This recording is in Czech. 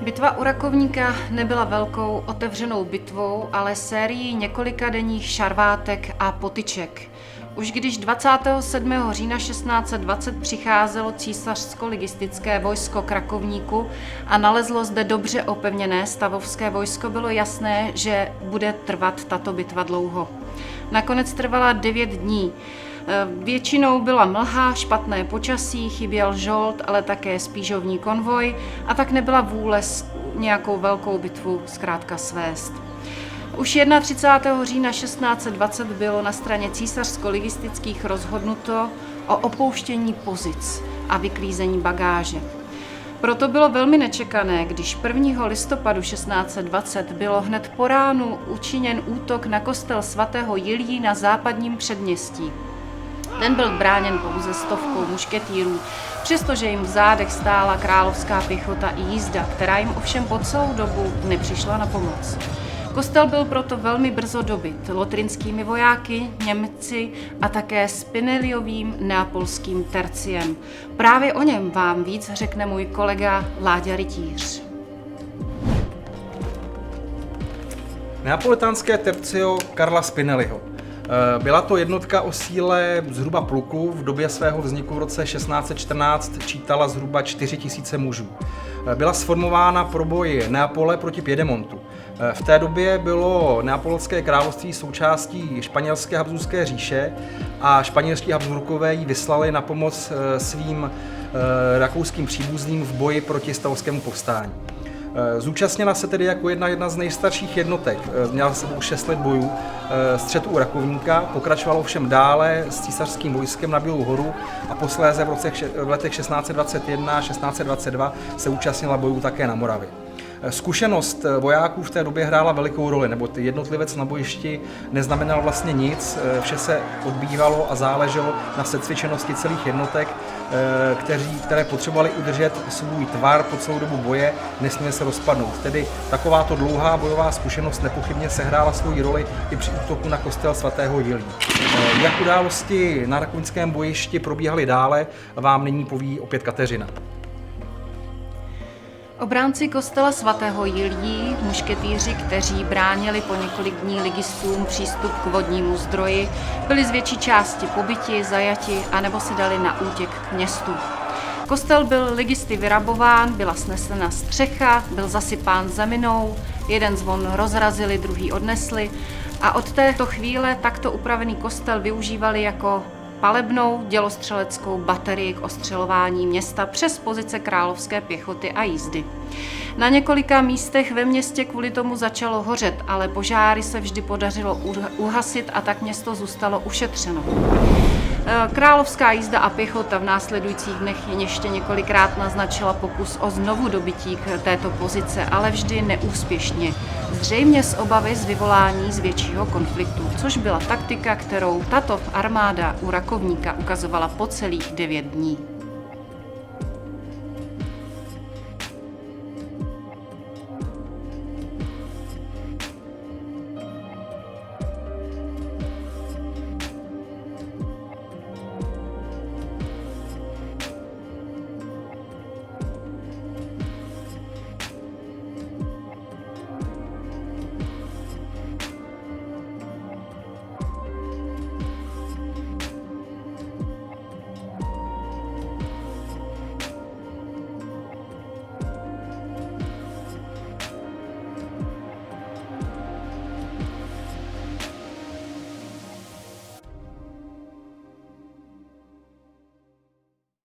Bitva u Rakovníka nebyla velkou otevřenou bitvou, ale sérií několikadenních šarvátek a potyček. Už když 27. října 1620 přicházelo císařsko-ligistické vojsko k Rakovníku a nalezlo zde dobře opevněné stavovské vojsko, bylo jasné, že bude trvat tato bitva dlouho. Nakonec trvala 9 dní. Většinou byla mlha, špatné počasí, chyběl žolt, ale také spížovní konvoj a tak nebyla vůle nějakou velkou bitvu zkrátka svést. Už 31. října 1620 bylo na straně císařsko-ligistických rozhodnuto o opouštění pozic a vyklízení bagáže. Proto bylo velmi nečekané, když 1. listopadu 1620 bylo hned po ránu učiněn útok na kostel svatého Jiljí na západním předměstí. Ten byl bráněn pouze 100 mušketýrů, přestože jim v zádech stála královská pěchota i jízda, která jim ovšem po celou dobu nepřišla na pomoc. Kostel byl proto velmi brzo dobyt lotrinskými vojáky, Němci a také Spineliovým neapolským terciem. Právě o něm vám víc řekne můj kolega Láďa Rytíř. Neapolitánské tercio Karla Spinelliho. Byla to jednotka o síle zhruba pluku, v době svého vzniku v roce 1614 čítala zhruba 4 000 mužů. Byla sformována pro boj Neapole proti Piedemontu. V té době bylo Neapolské království součástí španělské Habsburské říše a španělští Habsburkové ji vyslali na pomoc svým rakouským příbuzným v boji proti stavovskému povstání. Zúčastnila se tedy jako jedna z nejstarších jednotek, měla se sebou 6 let bojů, střet u Rakovníka, pokračovalo všem dále s císařským vojskem na Bílou horu a posléze v letech 1621 a 1622 se účastnila bojů také na Moravě. Zkušenost vojáků v té době hrála velikou roli, nebo jednotlivec na bojišti neznamenal vlastně nic, vše se odbývalo a záleželo na secvičenosti celých jednotek, které potřebovali udržet svůj tvar po celou dobu boje, nesměli se rozpadnout. Tedy takováto dlouhá bojová zkušenost nepochybně sehrála svou roli i při útoku na kostel svatého Jiljí. Jak události na rakovnickém bojišti probíhaly dále, vám nyní poví opět Kateřina. Obránci kostela svatého Jiljí, mušketýři, kteří bránili po několik dní ligistům přístup k vodnímu zdroji, byli z větší části pobiti, zajati anebo se dali na útěk k městu. Kostel byl ligisty vyrabován, byla snesena střecha, byl zasypán zeminou, jeden zvon rozrazili, druhý odnesli a od této chvíle takto upravený kostel využívali jako palebnou dělostřeleckou baterii k ostřelování města přes pozice královské pěchoty a jízdy. Na několika místech ve městě kvůli tomu začalo hořet, ale požáry se vždy podařilo uhasit a tak město zůstalo ušetřeno. Královská jízda a pěchota v následujících dnech ještě několikrát naznačila pokus o znovu dobytí k této pozice, ale vždy neúspěšně. Zřejmě z obavy z vyvolání z většího konfliktu, což byla taktika, kterou tato armáda u Rakovníka ukazovala po celých 9 dní.